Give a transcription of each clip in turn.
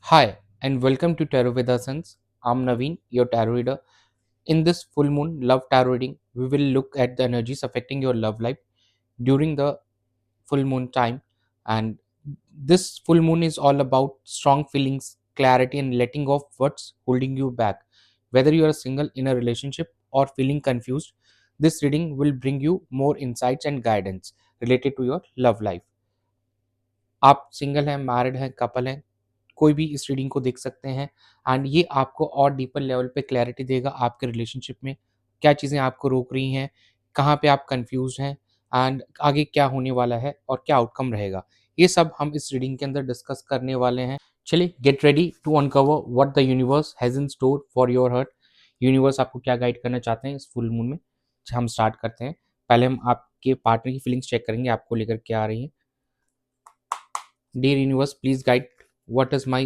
Hi, and welcome to Tarot Vedasans. I'm Naveen, your tarot reader. In this full moon love tarot reading, we will look at the energies affecting your love life during the full moon time. And this full moon is all about strong feelings, clarity, and letting off what's holding you back. Whether you are single in a relationship or feeling confused, this reading will bring you more insights and guidance related to your love life. आप single हैं, married हैं, couple हैं, कोई भी इस reading को देख सकते हैं एंड ये आपको और डीपर लेवल पे क्लैरिटी देगा आपके रिलेशनशिप में क्या चीज़ें आपको रोक रही हैं, कहाँ पे आप कंफ्यूज हैं एंड आगे क्या होने वाला है और क्या आउटकम रहेगा। ये सब हम इस रीडिंग के अंदर डिस्कस करने वाले हैं। चलिए get ready to uncover what the universe has in store for your heart. Universe आपको क्या गाइड करना चाहते हैं इस फुल मून में। हम स्टार्ट करते हैं। पहले हम आपके पार्टनर की फीलिंग्स चेक करेंगे, आपको लेकर क्या आ रही है। Dear universe, please guide what is my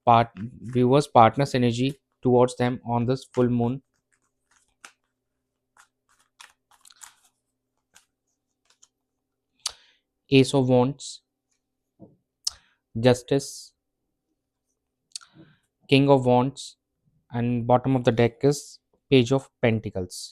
part viewers partner's energy towards them on this full moon. Ace of Wands, Justice, King of Wands, and bottom of the deck is Page of Pentacles.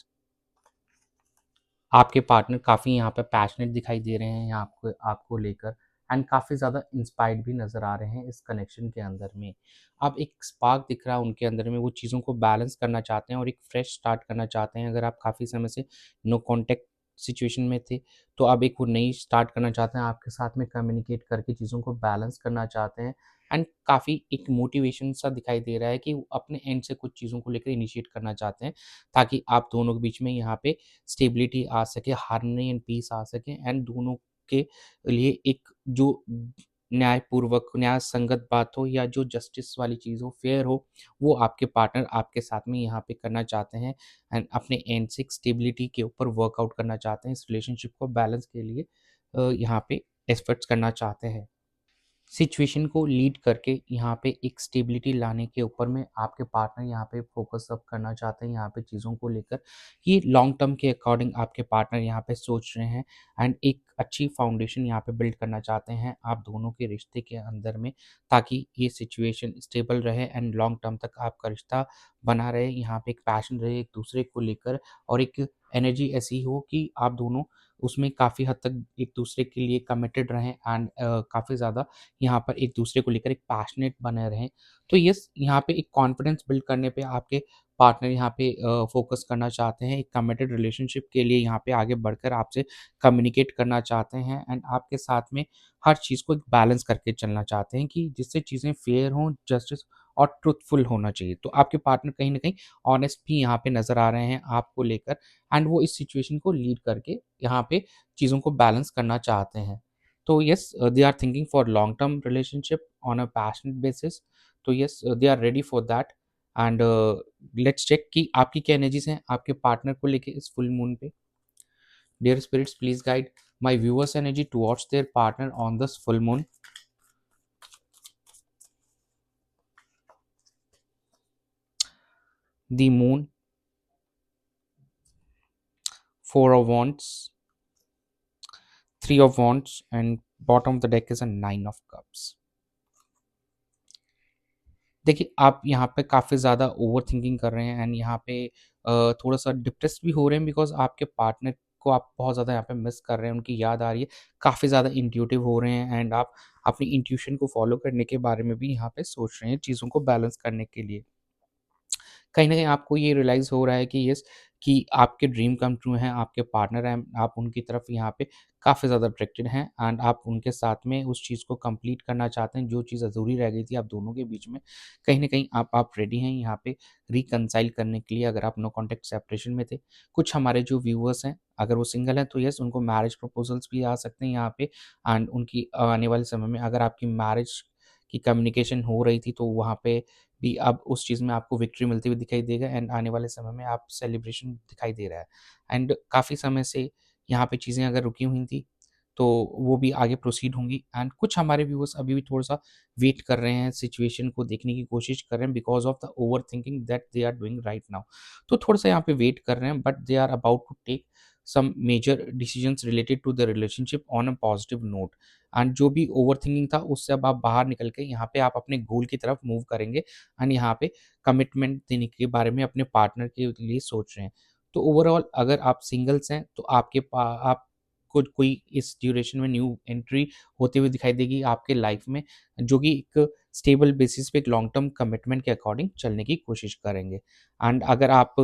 आपके partner काफ़ी यहाँ पे passionate दिखाई दे रहे हैं यहाँ आपको आपको लेकर एंड काफ़ी ज़्यादा इंस्पायर्ड भी नज़र आ रहे हैं इस कनेक्शन के अंदर में। अब एक स्पार्क दिख रहा है उनके अंदर में, वो चीज़ों को बैलेंस करना चाहते हैं और एक फ्रेश स्टार्ट करना चाहते हैं। अगर आप काफ़ी समय से नो कॉन्टैक्ट सिचुएशन में थे, तो अब एक वो नई स्टार्ट करना चाहते हैं, आपके साथ में कम्युनिकेट करके चीज़ों को बैलेंस करना चाहते हैं एंड काफ़ी एक मोटिवेशन सा दिखाई दे रहा है कि वो अपने एंड से कुछ चीज़ों को लेकर इनिशिएट करना चाहते हैं, ताकि आप दोनों के बीच में यहाँ पे स्टेबिलिटी आ सके, हार्मनी एंड पीस आ सके एंड दोनों के लिए एक जो न्यायपूर्वक, न्याय संगत बात हो या जो जस्टिस वाली चीज़ हो, फेयर हो, वो आपके पार्टनर आपके साथ में यहाँ पे करना चाहते हैं एंड अपने एंड से एक स्टेबिलिटी के ऊपर वर्कआउट करना चाहते हैं। इस रिलेशनशिप को बैलेंस के लिए यहाँ पे एफर्ट्स करना चाहते हैं। सिचुएशन को लीड करके यहाँ पे एक स्टेबिलिटी लाने के ऊपर में आपके पार्टनर यहाँ पे फोकस अप करना चाहते हैं यहाँ पे चीज़ों को लेकर। ये लॉन्ग टर्म के अकॉर्डिंग आपके पार्टनर यहाँ पे सोच रहे हैं एंड एक अच्छी फाउंडेशन यहाँ पे बिल्ड करना चाहते हैं आप दोनों के रिश्ते के अंदर में, ताकि ये सिचुएशन स्टेबल रहे एंड लॉन्ग टर्म तक आपका रिश्ता बना रहे। यहाँ पे एक पैशन रहे एक दूसरे को लेकर और एक एनर्जी ऐसी हो कि आप दोनों उसमें काफ़ी हद तक एक दूसरे के लिए कमिटेड रहें एंड काफ़ी ज़्यादा यहाँ पर एक दूसरे को लेकर एक पैशनेट बने रहें। तो यस, यहाँ पे एक कॉन्फिडेंस बिल्ड करने पे आपके पार्टनर यहाँ पे फोकस करना चाहते हैं। एक कमिटेड रिलेशनशिप के लिए यहाँ पे आगे बढ़कर आपसे कम्युनिकेट करना चाहते हैं एंड आपके साथ में हर चीज़ को एक बैलेंस करके चलना चाहते हैं कि जिससे चीज़ें फेयर हों, जस्टिस और ट्रुथफुल होना चाहिए। तो आपके पार्टनर कहीं न कहीं ऑनेस्ट भी यहाँ पे नज़र आ रहे हैं आपको लेकर एंड वो इस सिचुएशन को लीड करके यहाँ पे चीज़ों को बैलेंस करना चाहते हैं। So yes, they are thinking for long-term relationship on a passionate basis. तो yes, they are ready for that. And let's check कि आपकी क्या एनर्जीज हैं आपके पार्टनर को लेके इस फुल मून पे। Dear spirits, please guide my viewers' energy towards their partner on this full moon. The moon, four of wands, three of wands, and bottom of the deck is a nine of cups. देखिए, आप यहाँ पे काफ़ी ज़्यादा overthinking कर रहे हैं and यहाँ पे थोड़ा-सा डिप्रेस्ड भी हो रहे हैं बिकॉज़ आपके पार्टनर को आप बहुत ज़्यादा यहाँ पे मिस कर रहे हैं, उनकी याद आ रही है। काफ़ी ज़्यादा इंट्यूटिव हो रहे हैं एंड आप अपनी इंट्यूशन को फ़ॉलो करने के बारे में भी यहाँ पे सोच रहे हैं, चीज़ों को बैलेंस करने के लिए। कहीं न कहीं आपको ये रियलाइज़ हो रहा है कि यस, कि आपके ड्रीम कम ट्रू हैं, आपके पार्टनर हैं, आप उनकी तरफ यहाँ पे काफ़ी ज़्यादा अट्रैक्टेड हैं एंड आप उनके साथ में उस चीज़ को कंप्लीट करना चाहते हैं, जो चीज़ अधूरी रह गई थी आप दोनों के बीच में। कहीं न कहीं आप रेडी हैं यहाँ पे रिकंसाइल करने के लिए, अगर आप नो कॉन्टैक्ट सेपरेशन में थे। कुछ हमारे जो व्यूअर्स हैं, अगर वो सिंगल हैं, तो यस, उनको मैरिज प्रपोज़ल्स भी आ सकते हैं यहाँ पे एंड उनकी आने वाले समय में अगर आपकी मैरिज की कम्युनिकेशन हो रही थी, तो वहाँ पे भी अब उस चीज़ में आपको विक्ट्री मिलती हुई दिखाई देगा एंड आने वाले समय में आप सेलिब्रेशन दिखाई दे रहा है एंड काफ़ी समय से यहाँ पे चीज़ें अगर रुकी हुई थी, तो वो भी आगे प्रोसीड होंगी एंड कुछ हमारे व्यूअर्स अभी भी थोड़ा-सा वेट कर रहे हैं, सिचुएशन को देखने की कोशिश कर रहे हैं because of the overthinking that they are doing right now. तो थोड़ा-सा यहाँ पे वेट कर रहे हैं but they are about to take. Some major decisions related to the relationship on a positive note. And जो भी ओवरथिंकिंग था उससे अब आप बाहर निकल के यहाँ पे आप अपने गोल की तरफ मूव करेंगे एंड यहाँ पे कमिटमेंट देने के बारे में अपने पार्टनर के लिए सोच रहे हैं। तो ओवरऑल अगर आप सिंगल्स हैं तो आपको कोई इस ड्यूरेशन में न्यू एंट्री होते हुए दिखाई देगी आपके लाइफ में, जो कि एक स्टेबल बेसिस पे एक लॉन्ग टर्म कमिटमेंट के अकॉर्डिंग चलने की कोशिश करेंगे। एंड अगर आप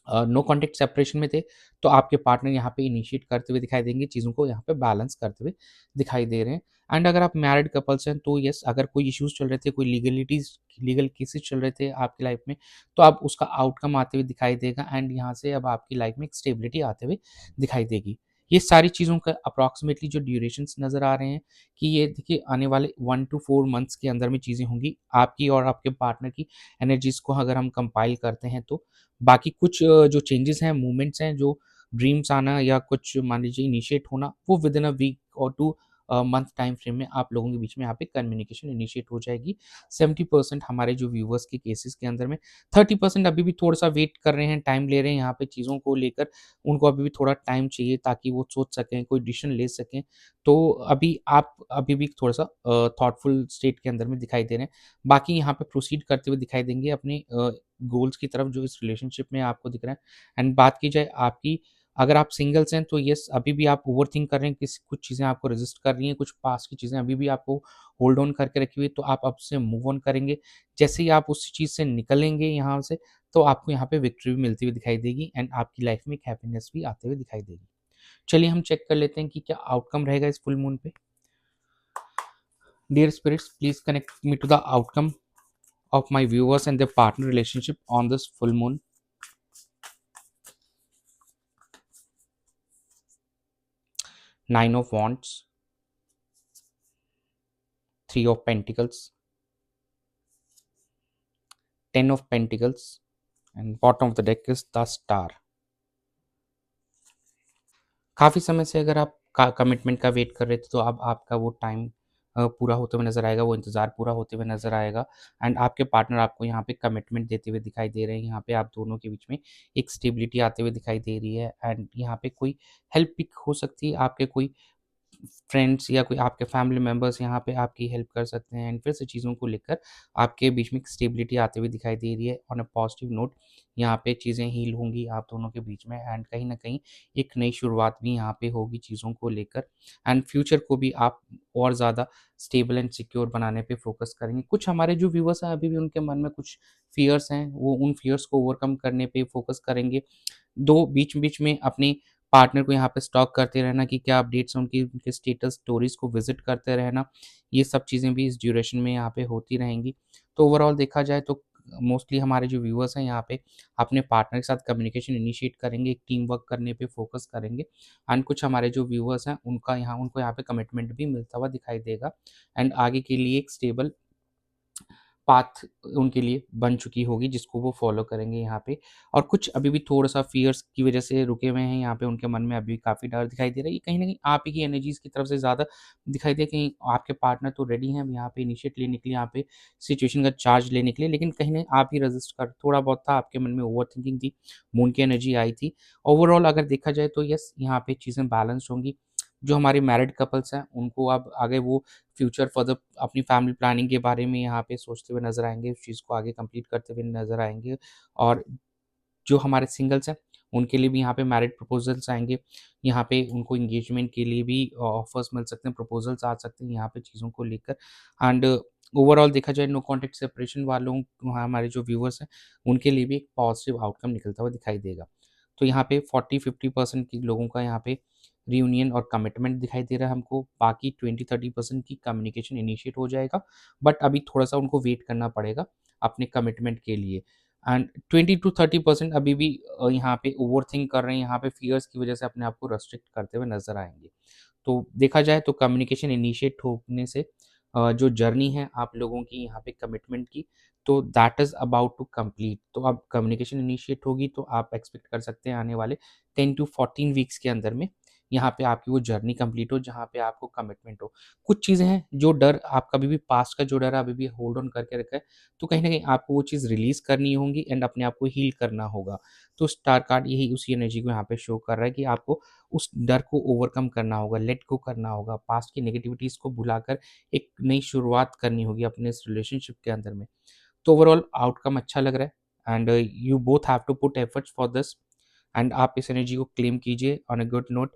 नो कॉन्टैक्ट सेपरेशन में थे तो आपके पार्टनर यहाँ पे इनिशिएट करते हुए दिखाई देंगे, चीज़ों को यहाँ पे बैलेंस करते हुए दिखाई दे रहे हैं। एंड अगर आप मैरिड कपल्स हैं तो यस, अगर कोई इश्यूज चल रहे थे, कोई लीगल केसेस चल रहे थे आपकी लाइफ में, तो अब उसका आउटकम आते हुए दिखाई देगा एंड यहाँ से अब आपकी लाइफ में एक स्टेबिलिटी आते हुए दिखाई देगी। ये सारी चीज़ों का अप्रॉक्सीमेटली जो ड्यूरेशंस नज़र आ रहे हैं कि ये देखिए आने वाले 1 to 4 मंथ्स के अंदर में चीज़ें होंगी आपकी और आपके पार्टनर की एनर्जीज को अगर हम कंपाइल करते हैं तो। बाकी कुछ जो चेंजेस हैं, मूवमेंट्स हैं, जो ड्रीम्स आना या कुछ मान लीजिए इनिशिएट होना, वो विदिन अ वीक और 2 मंथ टाइम फ्रेम में आप लोगों के बीच में यहाँ पे कम्युनिकेशन इनिशिएट हो जाएगी। 70% हमारे जो व्यूअर्स के केसेस के अंदर में, 30% अभी भी थोड़ा-सा वेट कर रहे हैं, टाइम ले रहे हैं यहाँ पे चीज़ों को लेकर। उनको अभी भी थोड़ा टाइम चाहिए ताकि वो सोच सकें, कोई डिसीजन ले सकें। तो अभी आप अभी भी थोड़ा-सा थॉटफुल स्टेट के अंदर में दिखाई दे रहे हैं। बाकी यहाँ पे प्रोसीड करते हुए दिखाई देंगे अपने गोल्स की तरफ जो इस रिलेशनशिप में आपको दिख रहा है। एंड बात की जाए आपकी, अगर आप सिंगल्स हैं तो यस, अभी भी आप ओवरथिंक कर रहे हैं, किसी कुछ चीज़ें आपको रेजिस्ट कर रही हैं, कुछ पास्ट की चीज़ें अभी भी आपको होल्ड ऑन करके रखी हुई है, तो आप अब से मूव ऑन करेंगे। जैसे ही आप उस चीज़ से निकलेंगे यहाँ से, तो आपको यहाँ पे विक्ट्री भी मिलती हुई दिखाई देगी एंड आपकी लाइफ में एक हैप्पीनेस भी आते हुए दिखाई देगी। चलिए हम चेक कर लेते हैं कि क्या आउटकम रहेगा इस फुल मून पे। Dear spirits, please connect me to the outcome of my viewers and their partner relationship on this full moon. Nine of Wands, Three of Pentacles, Ten of Pentacles, and bottom of the deck is the Star. काफ़ी समय से अगर आप commitment का wait कर रहे थे तो अब आपका वो टाइम पूरा होते हुए नज़र आएगा, वो इंतज़ार पूरा होते हुए नज़र आएगा एंड आपके पार्टनर आपको यहाँ पे कमिटमेंट देते हुए दिखाई दे रहे हैं। यहाँ पे आप दोनों के बीच में एक स्टेबिलिटी आते हुए दिखाई दे रही है एंड यहाँ पे कोई हेल्प भी हो सकती है, आपके कोई फ्रेंड्स या कोई आपके फैमिली मेंबर्स यहाँ पे आपकी हेल्प कर सकते हैं एंड फिर से चीज़ों को लेकर आपके बीच में एक स्टेबिलिटी आते हुए दिखाई दे रही है। ऑन अ पॉजिटिव नोट यहाँ पे चीज़ें हील होंगी आप दोनों के बीच में एंड कहीं ना कहीं एक नई शुरुआत भी यहाँ पे होगी चीज़ों को लेकर एंड फ्यूचर को भी आप और ज़्यादा स्टेबल एंड सिक्योर बनाने पे फोकस करेंगे। कुछ हमारे जो व्यूवर्स हैं अभी भी उनके मन में कुछ फियर्स हैं, वो उन फियर्स को ओवरकम करने पे फोकस करेंगे। दो बीच-बीच में अपने पार्टनर को यहाँ पे स्टॉक करते रहना कि क्या अपडेट्स हैं उनकी, उनके स्टेटस स्टोरीज़ को विज़िट करते रहना, ये सब चीज़ें भी इस ड्यूरेशन में यहाँ पे होती रहेंगी। तो ओवरऑल देखा जाए तो मोस्टली हमारे जो व्यूअर्स हैं यहाँ पे अपने पार्टनर के साथ कम्युनिकेशन इनिशिएट करेंगे, एक टीम वर्क करने पे फ़ोकस करेंगे एंड कुछ हमारे जो व्यूअर्स हैं उनको यहाँ पे कमिटमेंट भी मिलता हुआ दिखाई देगा एंड आगे के लिए एक स्टेबल पाथ उनके लिए बन चुकी होगी जिसको वो फॉलो करेंगे यहाँ पे। और कुछ अभी भी थोड़ा-सा फ़ियर्स की वज़ह से रुके हुए हैं यहाँ पे, उनके मन में अभी काफ़ी डर दिखाई दे रहा है। ये कहीं न कहीं आप ही की एनर्जीज़ की तरफ से ज़्यादा दिखाई दे, कहीं आपके पार्टनर तो रेडी हैं अब यहाँ पे इनिशिएट लेने के लिए, यहाँ पे सिचुएशन का चार्ज लेने के लिए, लेकिन कहीं न आप ही रेज़िस्ट कर थोड़ा बहुत था आपके मन में, ओवरथिंकिंग थी, मून की एनर्जी आई थी। ओवरऑल अगर देखा जाए तो येस, यहाँ पे चीज़ें बैलेंस्ड होंगी। जो हमारे मैरिड कपल्स हैं उनको अब आगे वो फ्यूचर फर्दर अपनी फैमिली प्लानिंग के बारे में यहाँ पे सोचते हुए नज़र आएँगे, उस चीज़ को आगे कंप्लीट करते हुए नज़र आएँगे। और जो हमारे सिंगल्स हैं, उनके लिए भी यहाँ पे मैरिज प्रपोज़ल्स आएँगे। यहाँ पे उनको एंगेजमेंट के लिए भी ऑफ़र्स मिल सकते हैं, प्रपोज़ल्स आ सकते हैं यहाँ पे चीज़ों को लेकर एंड ओवरऑल देखा जाए नो कॉन्टैक्ट सेपरेशन वालों हमारे जो व्यूअर्स हैं, उनके लिए भी एक पॉज़िटिव आउटकम निकलता हुआ दिखाई देगा। तो यहाँ पे 40-50% की लोगों का यहाँ पे रियूनियन और कमिटमेंट दिखाई दे रहा है हमको। बाकी 20-30% की कम्युनिकेशन इनिशिएट हो जाएगा, बट अभी थोड़ा-सा उनको वेट करना पड़ेगा अपने कमिटमेंट के लिए। एंड 20-30% अभी भी यहाँ पे ओवरथिंक कर रहे हैं, यहाँ पे फ़ियर्स की वज़ह से अपने आप को रेस्ट्रिक्ट करते हुए नज़र आएँगे। तो देखा जाए तो कम्युनिकेशन इनिशिएट होने से जो जर्नी है आप लोगों की यहाँ पे कमिटमेंट की, तो that is about to complete. तो अब कम्युनिकेशन इनिशिएट होगी तो आप एक्सपेक्ट कर सकते हैं आने वाले 10 टू 14 वीक्स के अंदर में यहाँ पे आपकी वो जर्नी कंप्लीट हो जहाँ पे आपको कमिटमेंट हो। कुछ चीज़ें हैं जो डर आप कभी भी पास्ट का जो डर है अभी भी होल्ड ऑन करके रखा है, तो कहीं न कहीं आपको वो चीज़ रिलीज़ करनी होंगी एंड अपने आप को हील करना होगा। तो स्टार कार्ड यही उसी एनर्जी को यहाँ पे शो कर रहा है कि आपको उस डर को ओवरकम करना होगा, लेट गो करना होगा, पास्ट की नेगेटिविटीज़ को भुलाकर एक नई शुरुआत करनी होगी अपने इस रिलेशनशिप के अंदर में। तो ओवरऑल आउटकम अच्छा लग रहा है and you both have to put efforts for this and आप इस एनर्जी को क्लेम कीजिए ऑन अ गुड नोट।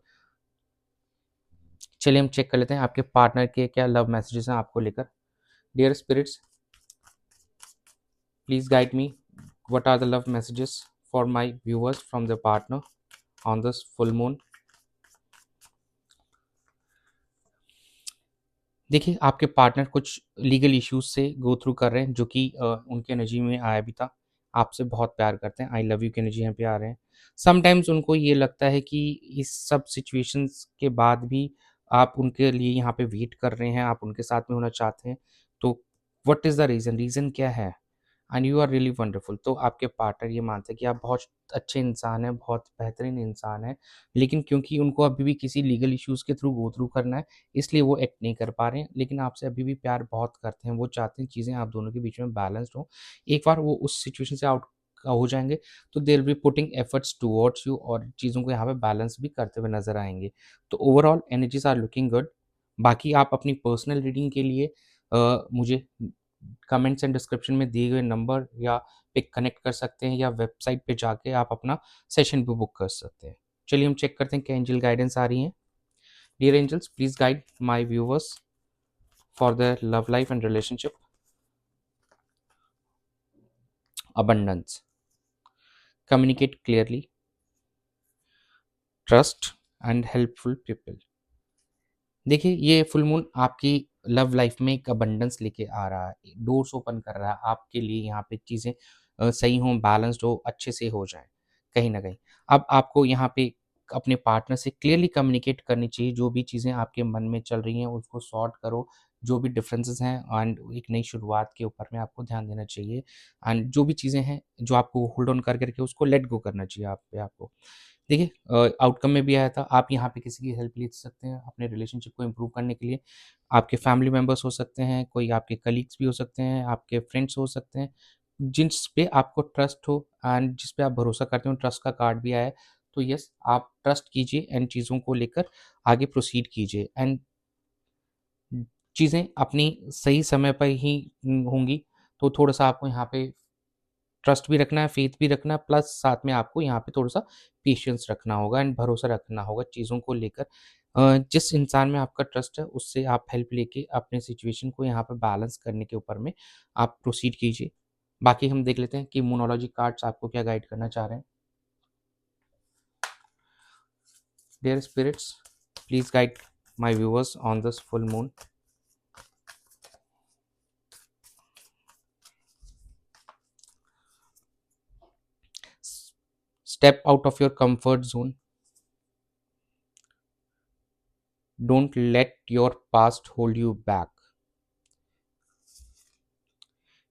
चलिए हम चेक कर लेते हैं आपके पार्टनर के क्या लव मैसेजेस हैं आपको लेकर। Dear spirits, please guide me, what are the love messages for my viewers from the partner on this full moon. देखिए, आपके पार्टनर कुछ लीगल इश्यूज से गो थ्रू कर रहे हैं जो कि उनकी एनर्जी में आया भी था। आपसे बहुत प्यार करते हैं, आई लव यू की एनर्जी यहाँ पे आ रहे हैं। समटाइम्स उनको ये लगता है कि इस सब सिचुएशंस के बाद भी आप उनके लिए यहाँ पे वेट कर रहे हैं, आप उनके साथ में होना चाहते हैं। तो what is the reason? Reason क्या है? And you are really wonderful. तो आपके पार्टनर ये मानते हैं कि आप बहुत अच्छे इंसान हैं, बहुत बेहतरीन इंसान हैं, लेकिन क्योंकि उनको अभी भी किसी लीगल इश्यूज़ के थ्रू गो थ्रू करना है, इसलिए वो एक्ट नहीं कर पा रहे हैं, लेकिन आपसे अभी भी प्यार बहुत करते हैं। वो चाहते हैं चीज़ें आप दोनों के बीच में बैलेंस्ड हों। एक बार वो उस सिचुएशन से आउट हो जाएँगे, तो they will be putting efforts towards you और चीज़ों को यहाँ पे बैलेंस भी करते हुए नज़र आएँगे। तो overall energies are looking good. बाकी आप अपनी पर्सनल रीडिंग के लिए मुझे कमेंट्स एंड डिस्क्रिप्शन में दिए गए नंबर या पे कनेक्ट कर सकते हैं या वेबसाइट पे जाके आप अपना सेशन भी बुक कर सकते हैं। चलिए हम चेक करते हैं क्या एंजल गाइडेंस आ रही है। Dear angels, please guide my viewers for their love life and relationship. abundance, communicate clearly, trust and helpful people। देखिए, ये फुल मून आपकी लव लाइफ में एक अबंडेंस लेके आ रहा है, डोर्स ओपन कर रहा है आपके लिए। यहाँ पे चीज़ें सही हों, बैलेंस्ड हो, अच्छे से हो जाएँ कहीं न कहीं। अब आपको यहाँ पे अपने पार्टनर से क्लियरली कम्युनिकेट करनी चाहिए, जो भी चीज़ें आपके मन में चल रही हैं उसको सॉर्ट करो, जो भी डिफरेंसेस हैं एंड एक नई शुरुआत के ऊपर में आपको ध्यान देना चाहिए एंड जो भी चीज़ें हैं, जो आपको होल्ड ऑन कर के उसको लेट गो करना चाहिए आप पे आपको। देखिए, आउटकम में भी आया था, आप यहाँ पे किसी की हेल्प ले सकते हैं अपने रिलेशनशिप को इम्प्रूव करने के लिए। आपके फैमिली मेंबर्स हो सकते हैं, कोई आपके कलीग्स भी हो सकते हैं, आपके फ्रेंड्स हो सकते हैं, जिस पे आपको ट्रस्ट हो एंड जिस पे आप भरोसा करते हो। ट्रस्ट का कार्ड भी आया है, तो यस, आप ट्रस्ट कीजिए एंड चीज़ों को लेकर आगे प्रोसीड कीजिए एंड चीज़ें अपनी सही समय पर ही होंगी। तो थोड़ा-सा आपको यहाँ पे ट्रस्ट भी रखना है, फ़ेथ भी रखना है, प्लस साथ में आपको यहाँ पे थोड़ा-सा पेशेंस रखना होगा एंड भरोसा रखना होगा चीज़ों को लेकर। जिस इंसान में आपका ट्रस्ट है, उससे आप हेल्प लेके अपने सिचुएशन को यहाँ पे बैलेंस करने के ऊपर में आप प्रोसीड कीजिए। बाकी हम देख लेते हैं कि मोनोलॉजी कार्ड्स आपको क्या गाइड करना चाह रहे हैं। Dear spirits, please guide my viewers on this full moon. Step out of your comfort zone. Don't let your past hold you back.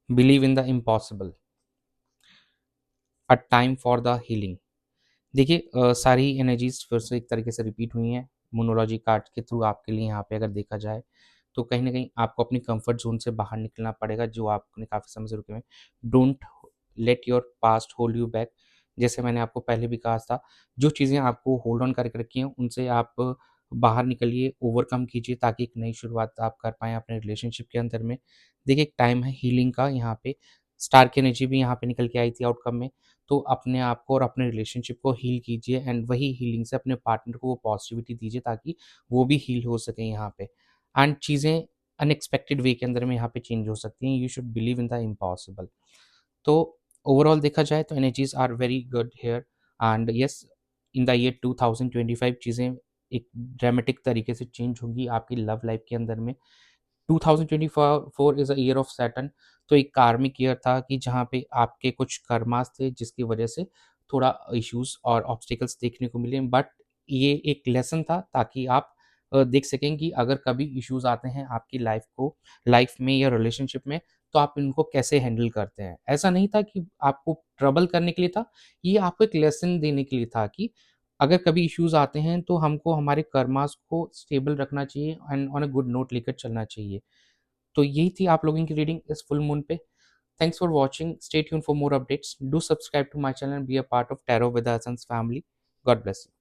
Believe in the impossible. A time for the healing. देखिए, सारी energies फिर से एक तरीके से repeat हुई हैं मोनोलॉजी card के थ्रू आपके लिए यहाँ पे अगर देखा जाए, तो कहीं न कहीं आपको अपनी कम्फर्ट ज़ोन से बाहर निकलना पड़ेगा, जो आपने काफ़ी समय से रुके हुए हैं। Don't let your past hold you back. जैसे मैंने आपको पहले भी कहा था, जो चीज़ें आपको होल्ड ऑन करके रखी हैं, उनसे आप बाहर निकलिए, ओवरकम कीजिए ताकि एक नई शुरुआत आप कर पाएँ अपने रिलेशनशिप के अंदर में। देखिए, एक टाइम है हीलिंग का यहाँ पे, स्टार की एनर्जी भी यहाँ पे निकल के आई थी आउटकम में। तो अपने आप को और अपने रिलेशनशिप को हील कीजिए एंड वही हीलिंग से अपने पार्टनर को वो पॉजिटिविटी दीजिए ताकि वो भी हील हो सके यहाँ पे एंड चीज़ें अनएक्सपेक्टेड वे के अंदर में यहाँ पे चेंज हो सकती हैं। You should believe in the impossible. तो ओवरऑल देखा जाए तो energies are very good here and yes, in the year 2025 चीज़ें एक ड्रामेटिक तरीके से चेंज होंगी आपकी लव लाइफ के अंदर में। 2024 is a year of Saturn. तो एक कार्मिक ईयर था कि जहाँ पे आपके कुछ कर्मास थे जिसकी वजह से थोड़ा इश्यूज़ और ऑब्स्टेकल्स देखने को मिले, बट ये एक लेसन था ताकि आप देख सकें कि अगर कभी इश्यूज़ आते हैं आपकी लाइफ में या रिलेशनशिप में, तो आप इनको कैसे हैंडल करते हैं। ऐसा नहीं था कि आपको ट्रबल करने के लिए था, ये आपको एक लेसन देने के लिए था कि अगर कभी इश्यूज़ आते हैं तो हमको हमारे कर्मास को स्टेबल रखना चाहिए and on a good note लेकर चलना चाहिए। तो यही थी आप लोगों की रीडिंग इस फुल मून पे। Thanks for watching, stay tuned for more updates, do subscribe to my channel, be a part of tarot with Hasan's family. God bless you.